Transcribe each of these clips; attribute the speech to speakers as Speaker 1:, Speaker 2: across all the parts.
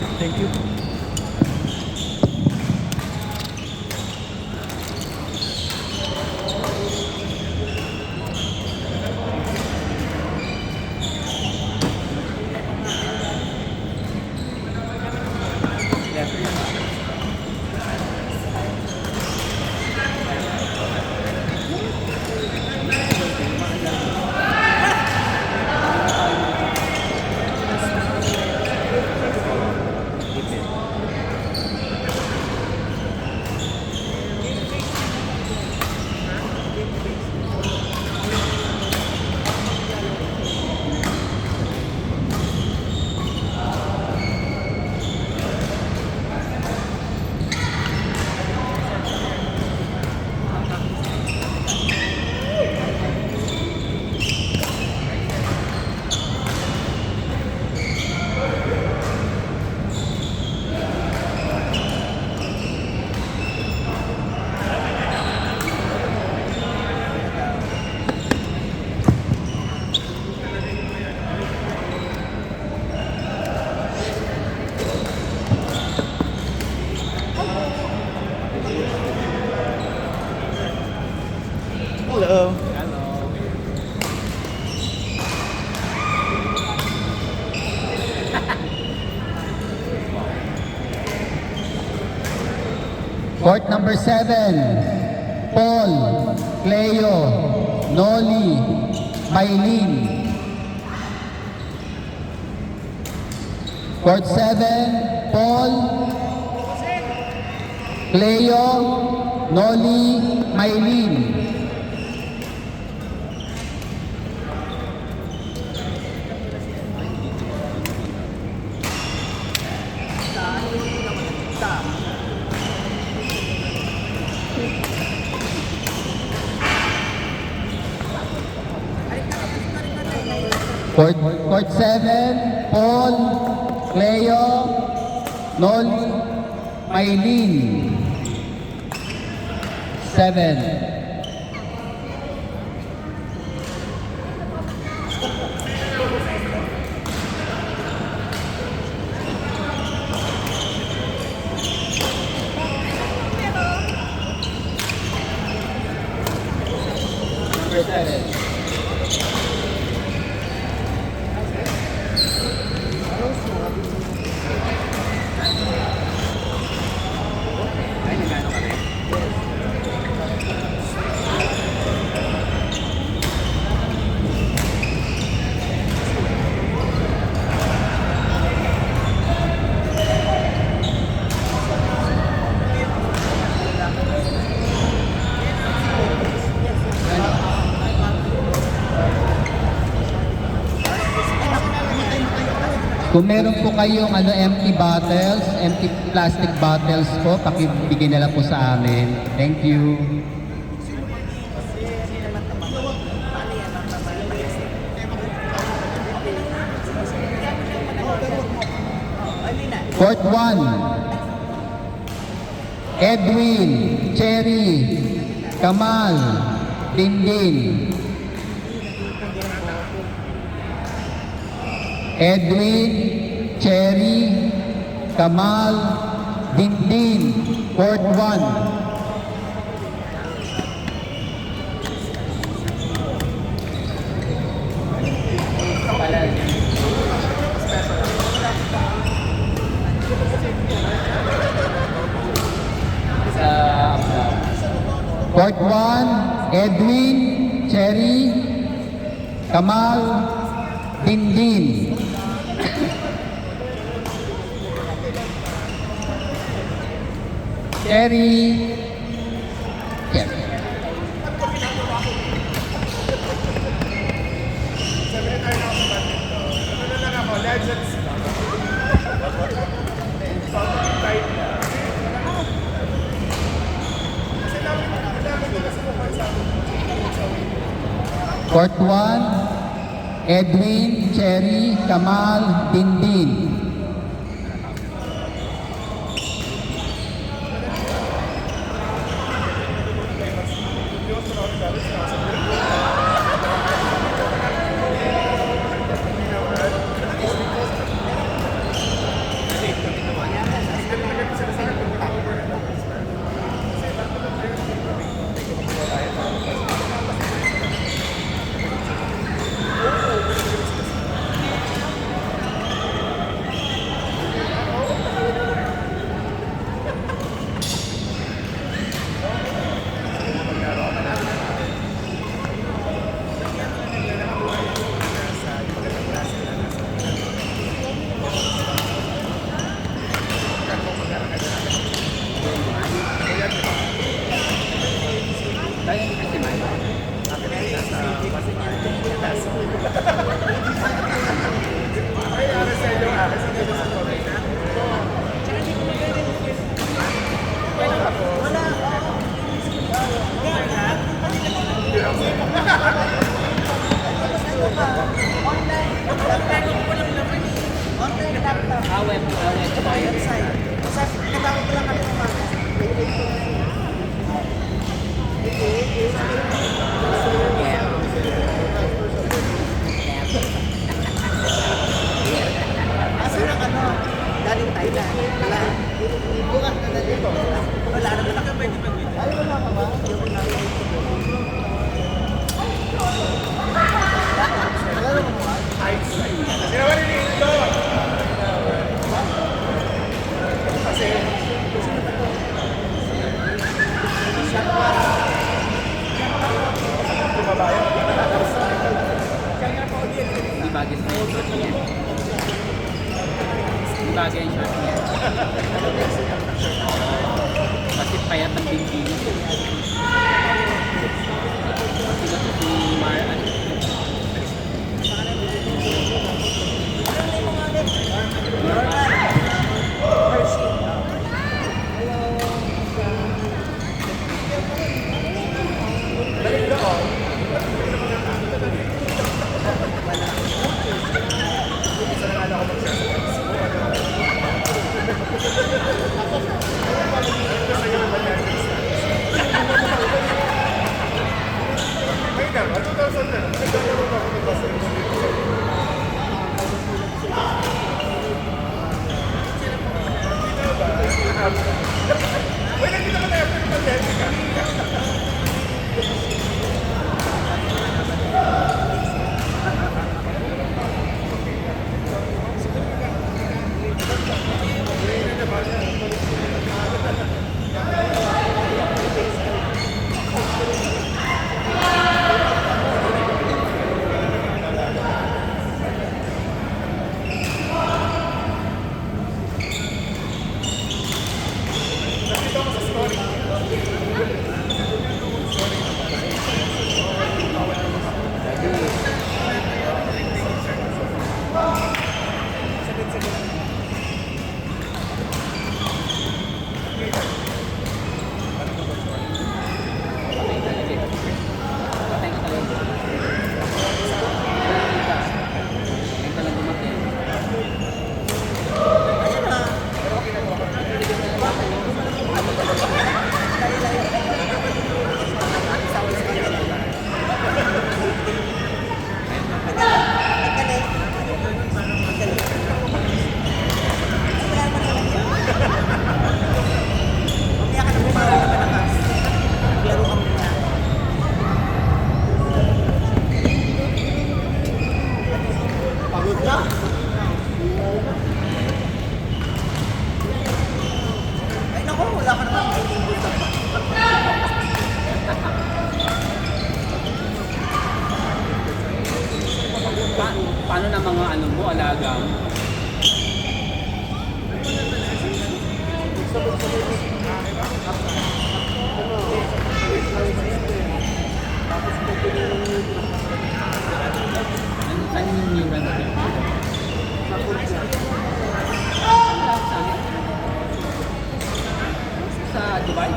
Speaker 1: Thank you. Hello.
Speaker 2: Court number 7, Paul, Cleo, Noli, Maylin. Court 7, Paul, Cleo, Noli, Maylin. Court 7, Paul, Cleo, Noli, Maylin. 7. Number 7. Kung meron po kayong empty bottles, empty plastic bottles po, pakibigay na lang po sa amin. Thank you. Court 1, Edwin, Cherry, Kamal, Dindin. Edwin, Cherry, Kamal, Dindin, Court 1. Court 1, Edwin, Cherry, Kamal, Dindin. Cherry. Court 1, Edwin, Cherry, Kamal, Dindin.
Speaker 3: Website. Sa katawag ko lang kami ng mga. Asan ang ano? Galing Thailand. Wala. Bukas na dito. Wala naman ako. Ay, wala ka ba?
Speaker 4: Di bagay sa short niya. Di bagay ang short niya. Kasi payat ang bingking. Kasi ito si Mar. Ay naku, wala ka naman. Paano na mga ano mo, alaga mo? Ano yung new run niya? Sa Dubai?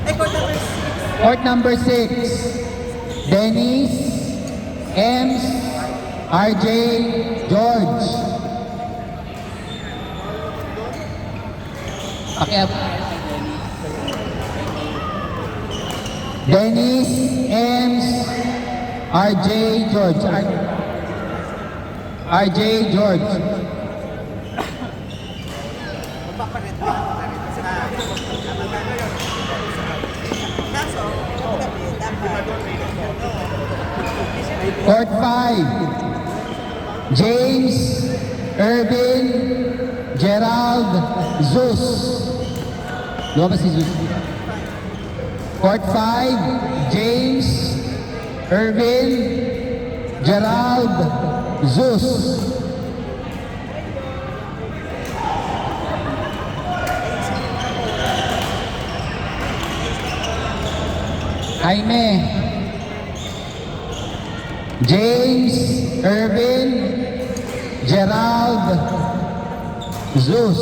Speaker 3: Ay, court number 6.
Speaker 2: Court number 6, Dennis, Ems, RJ, George. Pakiap. Dennis, Ems, RJ, George. RJ, George.
Speaker 3: Magpapalit ka. Kaso, dapat.
Speaker 2: Court 5, James, Irvin, Gerald, Zeus. Lumabas si Zeus. Court 5, James, Irvin, Gerald, Zeus. Jaime, James, Irvin, Gerald, Zeus.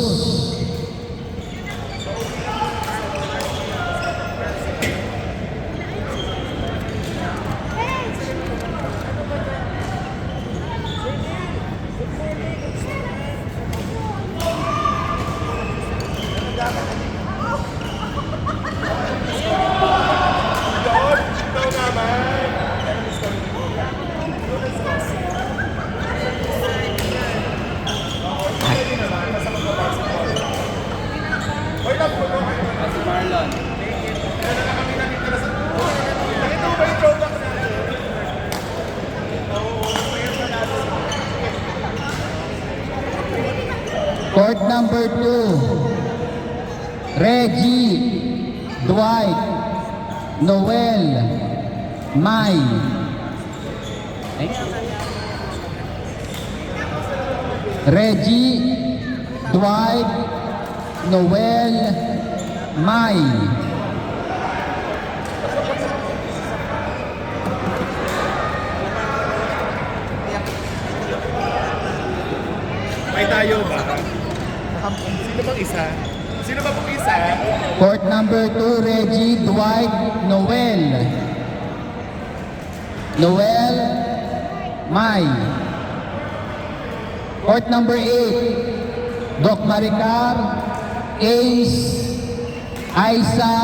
Speaker 2: number 2, Reggie, Dwight, Noel, Mai. Reggie, Dwight, Noel, Mai.
Speaker 1: May tayo ba? Sino bang isa? Sino ba pong isa?
Speaker 2: Court number 2, Reggie, Dwight, Noel. Noel, Mai. Court number 8, Doc Maricar, Ace, Aisa,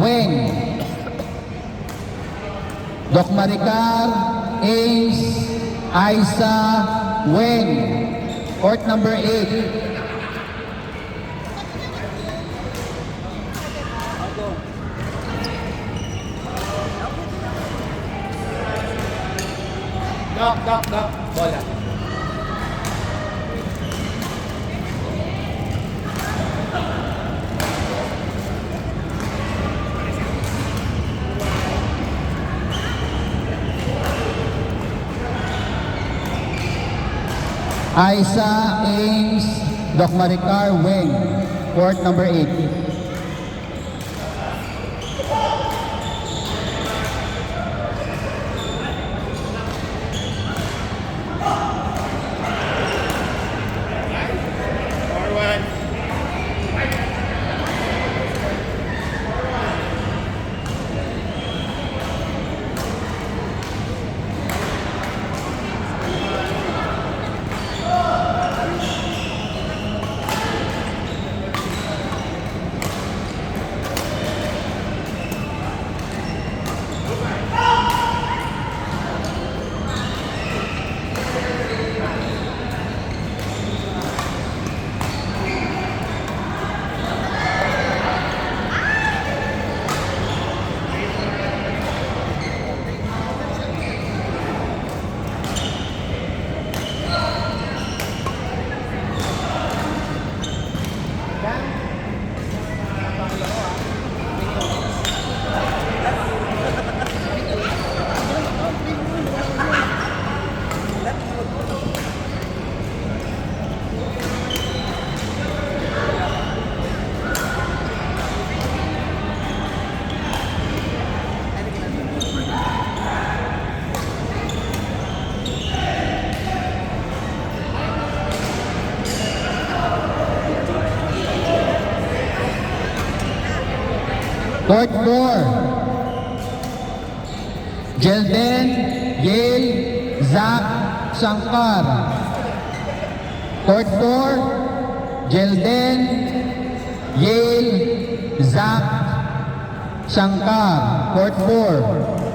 Speaker 2: Weng. Doc Maricar, Ace, Aisa, Weng. Court number 8.
Speaker 4: Doc. Bola.
Speaker 2: Aisa, Ames, Doc Maricar, Weng. Court number 8.
Speaker 1: Forward.
Speaker 2: Court 4, Jelden, Yale, Zach, Shankar. Court 4, Jelden, Yale, Zach, Shankar. Court 4.